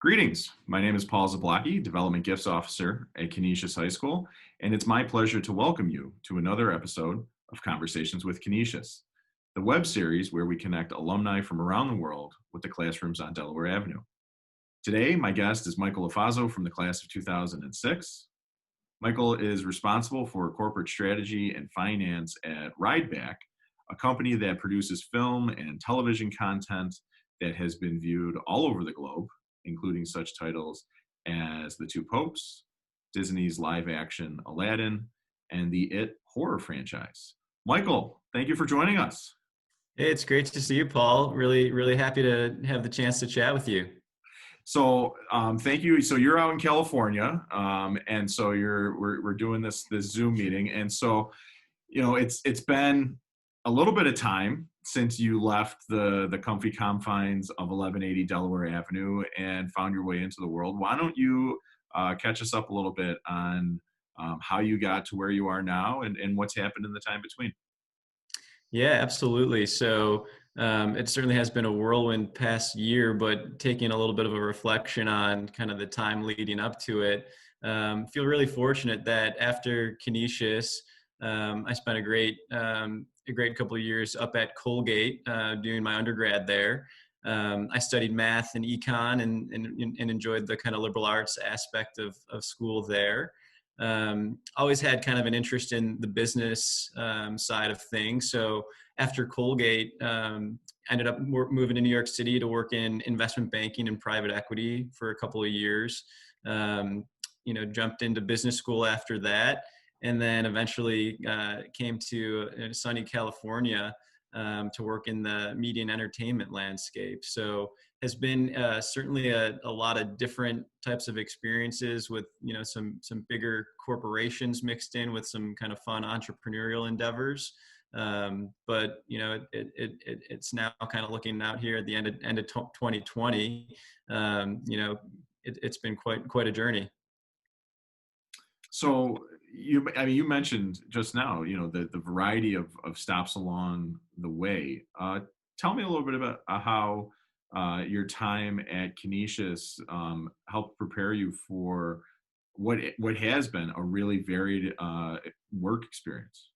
Greetings. My name is Paul Zablocki, Development Gifts Officer at Canisius High School, and it's my pleasure to welcome you to another episode of Conversations with Canisius, the web series where we connect alumni from around the world with the classrooms on Delaware Avenue. Today, my guest is Michael LoFaso from the class of 2006. Michael is responsible for corporate strategy and finance at Rideback, a company that produces film and television content that has been viewed all over the globe, including such titles as The Two Popes, Disney's live-action Aladdin, and the It horror franchise. Michael, thank you for joining us. Hey, it's great to see you, Paul. Really happy to have the chance to chat with you. So thank you. So you're out in California, and so we're doing this Zoom meeting, and so it's been a little bit of time since you left the comfy confines of 1180 Delaware Avenue and found your way into the world. Why don't you catch us up a little bit on how you got to where you are now and what's happened in the time between? Yeah, absolutely. So it certainly has been a whirlwind past year, but taking a little bit of a reflection on kind of the time leading up to it, feel really fortunate that after Canisius, I spent a great couple of years up at Colgate doing my undergrad there. I studied math and econ and enjoyed the kind of liberal arts aspect of school there. Always had kind of an interest in the business side of things. So after Colgate, I ended up moving to New York City to work in investment banking and private equity for a couple of years. Jumped into business school after that, and then eventually came to sunny California to work in the media and entertainment landscape. So has been certainly a lot of different types of experiences with some bigger corporations mixed in with some kind of fun entrepreneurial endeavors. But it's now kind of looking out here at the end of 2020. It's been quite a journey. So you mentioned just now, the variety of stops along the way. Tell me a little bit about how your time at Canisius helped prepare you for what has been a really varied work experience.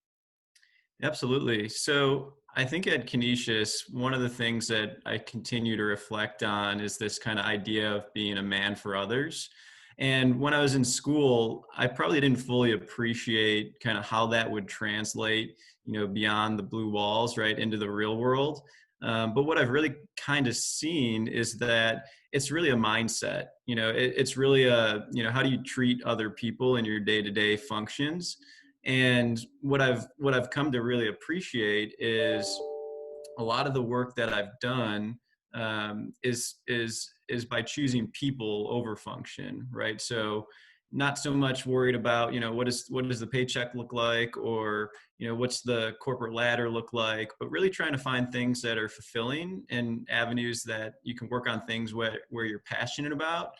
Absolutely. So I think at Canisius, one of the things that I continue to reflect on is this kind of idea of being a man for others. And when I was in school, I probably didn't fully appreciate kind of how that would translate, beyond the blue walls, right, into the real world. But what I've really kind of seen is that it's really a mindset. It's really how do you treat other people in your day-to-day functions? And what I've come to really appreciate is a lot of the work that I've done is by choosing people over function, right? So not so much worried about what does the paycheck look like, or what's the corporate ladder look like, but really trying to find things that are fulfilling and avenues that you can work on things where you're passionate about,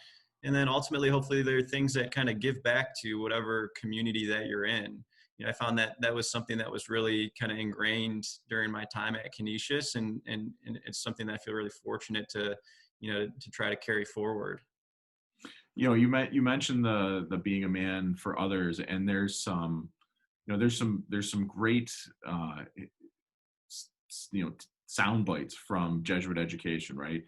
and then ultimately hopefully there are things that kind of give back to whatever community that you're in. I found that was something that was really kind of ingrained during my time at Canisius, and it's something that I feel really fortunate to try to carry forward. You mentioned the being a man for others, and there's some great sound bites from Jesuit education, right?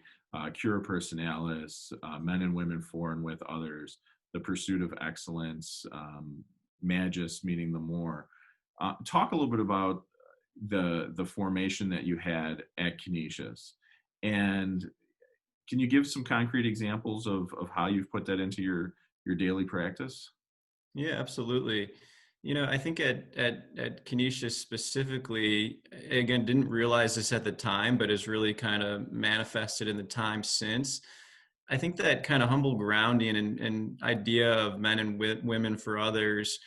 Cura personalis, men and women for and with others, the pursuit of excellence, magis meaning the more. Talk a little bit about the formation that you had at Canisius, and can you give some concrete examples of how you've put that into your daily practice? Yeah, absolutely. I think at Canisius specifically, again, didn't realize this at the time, but has really kind of manifested in the time since. I think that kind of humble grounding and idea of men and women for others,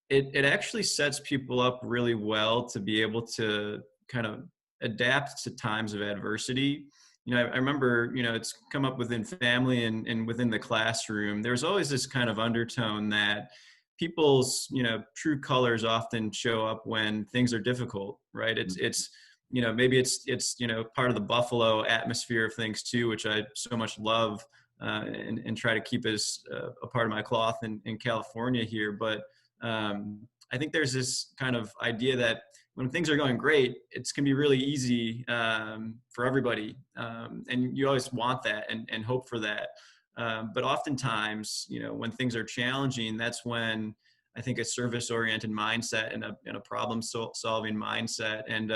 it actually sets people up really well to be able to kind of adapt to times of adversity. I remember, it's come up within family and within the classroom. There's always this kind of undertone that people's, true colors often show up when things are difficult, right? It's maybe it's part of the Buffalo atmosphere of things too, which I so much love and try to keep as a part of my cloth in California here. But I think there's this kind of idea that when things are going great, it's can be really easy for everybody, and you always want that and hope for that. But oftentimes, when things are challenging, that's when I think a service-oriented mindset and a problem-solving mindset, and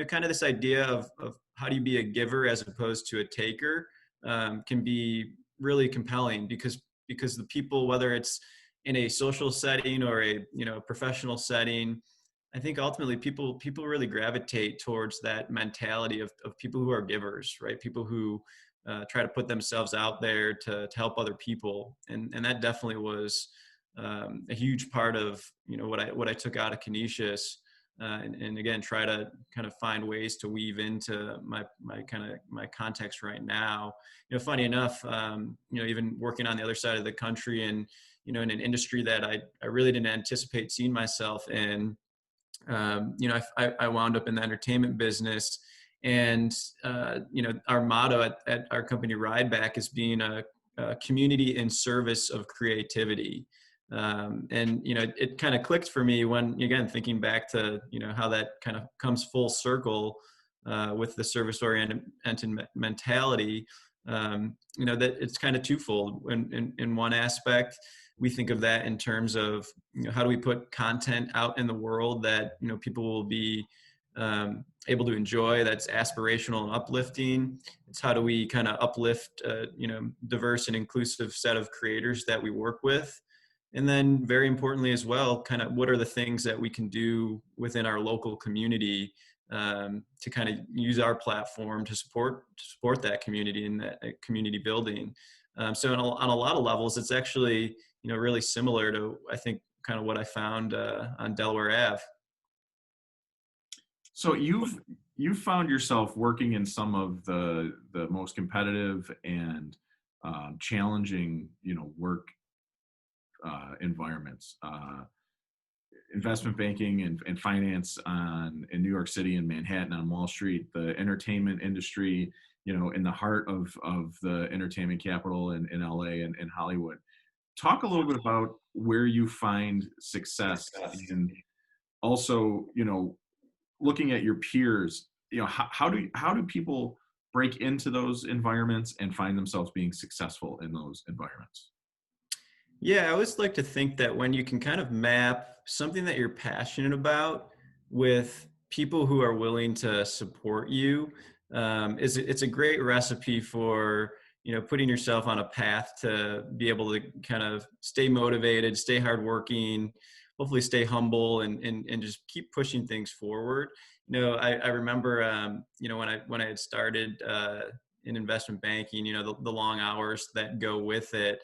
kind of this idea of how do you be a giver as opposed to a taker, can be really compelling, because the people, whether it's in a social setting or a professional setting, I think ultimately people really gravitate towards that mentality of people who are givers, right? People who try to put themselves out there to help other people, and that definitely was a huge part of what I took out of Canisius, and again try to kind of find ways to weave into my context right now. Funny enough, even working on the other side of the country, and in an industry that I really didn't anticipate seeing myself in. I wound up in the entertainment business, and our motto at our company Rideback is being a community in service of creativity. And it kind of clicked for me when, again, thinking back to how that kind of comes full circle with the service oriented mentality. That it's kind of twofold. In one aspect, we think of that in terms of how do we put content out in the world that people will be able to enjoy, that's aspirational and uplifting. It's how do we kind of uplift diverse and inclusive set of creators that we work with. And then very importantly as well, kind of what are the things that we can do within our local community to kind of use our platform to support that community and that community building. So on a lot of levels, it's actually really similar to, I think, kind of what I found on Delaware Ave. So you've found yourself working in some of the most competitive and challenging work environments, investment banking and finance in New York City and Manhattan on Wall Street, the entertainment industry, in the heart of the entertainment capital in LA and Hollywood. Talk a little bit about where you find success, and also, looking at your peers, how do people break into those environments and find themselves being successful in those environments? Yeah, I always like to think that when you can kind of map something that you're passionate about with people who are willing to support you, it's a great recipe for putting yourself on a path to be able to kind of stay motivated, stay hardworking, hopefully stay humble, and just keep pushing things forward. I remember when I had started in investment banking, the long hours that go with it.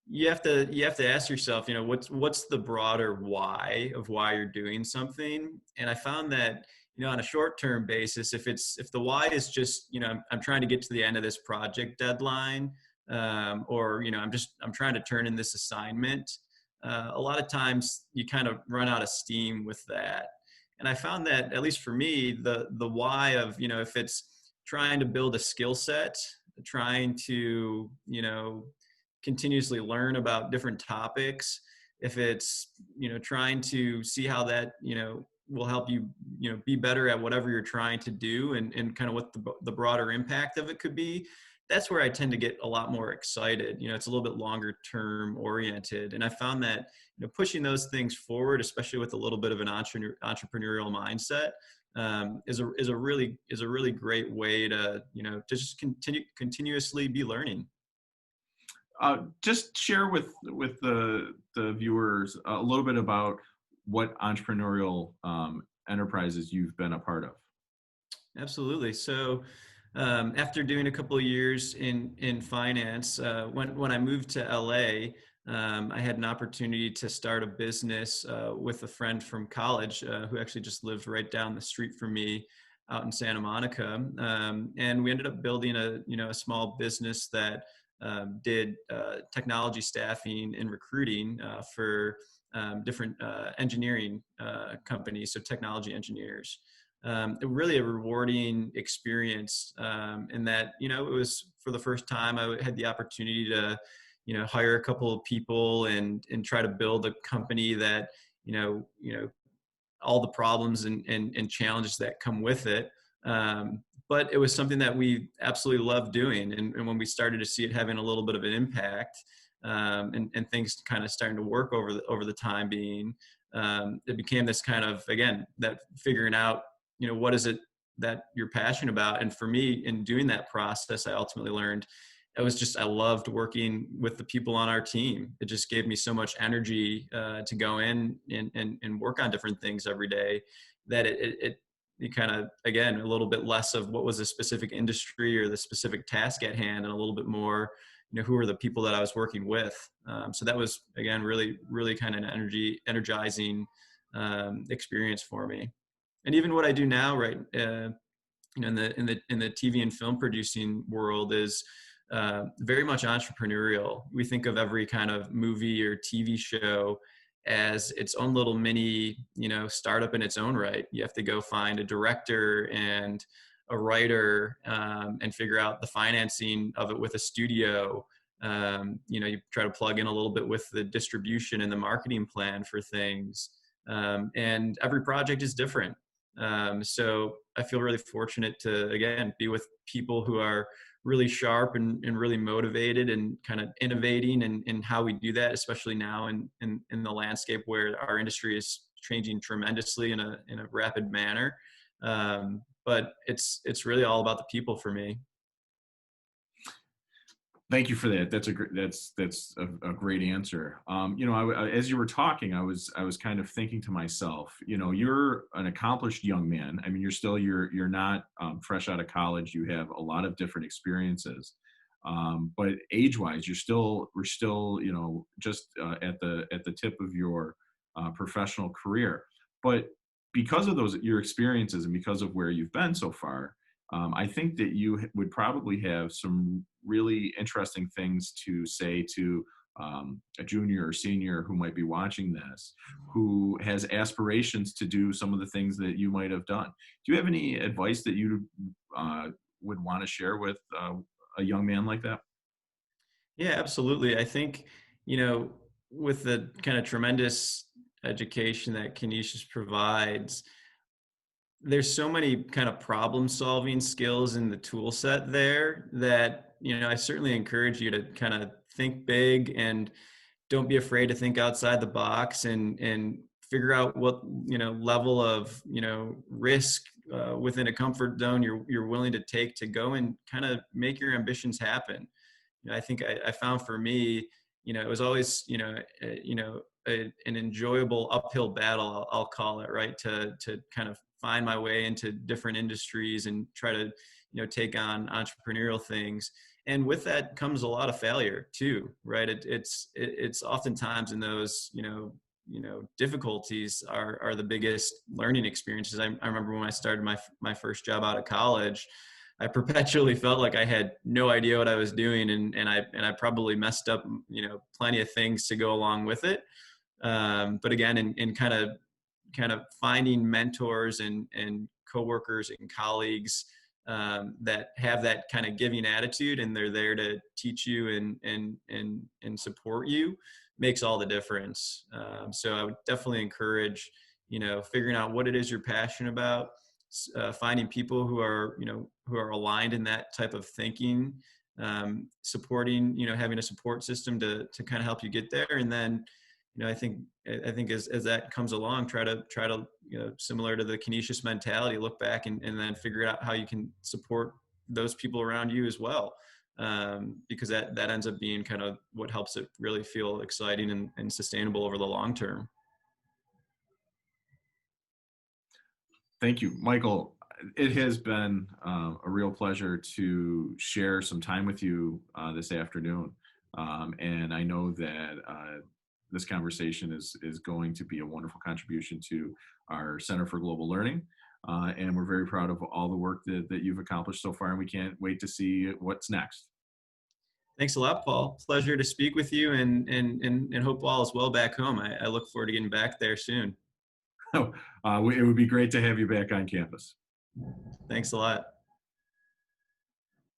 You have to ask yourself, what's the broader why of why you're doing something. And I found that on a short-term basis, if the why is just I'm trying to get to the end of this project deadline, or I'm trying to turn in this assignment, a lot of times you kind of run out of steam with that. And I found that, at least for me, the why of if it's trying to build a skill set, trying to continuously learn about different topics, if it's trying to see how that will help you be better at whatever you're trying to do, and kind of what the broader impact of it could be, that's where I tend to get a lot more excited. It's a little bit longer term oriented, and I found that pushing those things forward, especially with a little bit of an entrepreneurial mindset, is a really great way to to just continuously be learning. Just share with the viewers a little bit about what entrepreneurial enterprises you've been a part of. Absolutely. So after doing a couple of years in finance, when I moved to LA, I had an opportunity to start a business with a friend from college who actually just lived right down the street from me out in Santa Monica, and we ended up building a small business that did technology staffing and recruiting for different engineering companies, so technology engineers. really a rewarding experience, in that, it was for the first time had the opportunity to, hire a couple of people and try to build a company that, all the problems and challenges that come with it. But it was something that we absolutely loved doing. And when we started to see it having a little bit of an impact, and things kind of starting to work over the time being, it became this kind of, again, that figuring out, what is it that you're passionate about. And for me, in doing that process, I ultimately learned I loved working with the people on our team. It just gave me so much energy to go in and work on different things every day, that it kind of, again, a little bit less of what was a specific industry or the specific task at hand, and a little bit more, who are the people that I was working with. So that was, again, really, really kind of an energizing experience for me. And even what I do now, right, in the TV and film producing world, is very much entrepreneurial. We think of every kind of movie or TV show as its own little mini, startup in its own right. You have to go find a director and a writer, and figure out the financing of it with a studio. You try to plug in a little bit with the distribution and the marketing plan for things. And every project is different. So I feel really fortunate to, again, be with people who are really sharp and really motivated and kind of innovating in how we do that, especially now in the landscape where our industry is changing tremendously in a rapid manner. But it's really all about the people for me. Thank you for that. That's a great answer. As you were talking, I was kind of thinking to myself, you're an accomplished young man. I mean, you're not fresh out of college. You have a lot of different experiences, but age-wise, we're still, just at the tip of your professional career. But because of your experiences and because of where you've been so far, I think that you would probably have some really interesting things to say to a junior or senior who might be watching this, who has aspirations to do some of the things that you might have done. Do you have any advice that you would want to share with a young man like that? Yeah, absolutely. I think, with the kind of tremendous education that Canisius provides, there's so many kind of problem solving skills in the tool set there that, I certainly encourage you to kind of think big and don't be afraid to think outside the box and figure out what, level of, risk within a comfort zone you're willing to take to go and kind of make your ambitions happen. I think I found for me, it was always, an enjoyable uphill battle, I'll call it, right? To kind of find my way into different industries and try to, take on entrepreneurial things. And with that comes a lot of failure too, right? It's oftentimes in those, difficulties are the biggest learning experiences. I remember when I started my first job out of college, I perpetually felt like I had no idea what I was doing, and I probably messed up, plenty of things to go along with it. But again, in kind of finding mentors and coworkers and colleagues, that have that kind of giving attitude, and they're there to teach you and support you, makes all the difference. So I would definitely encourage, figuring out what it is you're passionate about, finding people who are, who are aligned in that type of thinking, supporting, having a support system to kind of help you get there. And then, I think as that comes along, try to, similar to the Canisius mentality, look back and then figure out how you can support those people around you as well. Because that ends up being kind of what helps it really feel exciting and sustainable over the long term. Thank you, Michael. It has been a real pleasure to share some time with you this afternoon. And I know that this conversation is going to be a wonderful contribution to our Center for Global Learning. And we're very proud of all the work that you've accomplished so far, and we can't wait to see what's next. Thanks a lot, Paul. Pleasure to speak with you, and hope all is well back home. I look forward to getting back there soon. it would be great to have you back on campus. Thanks a lot.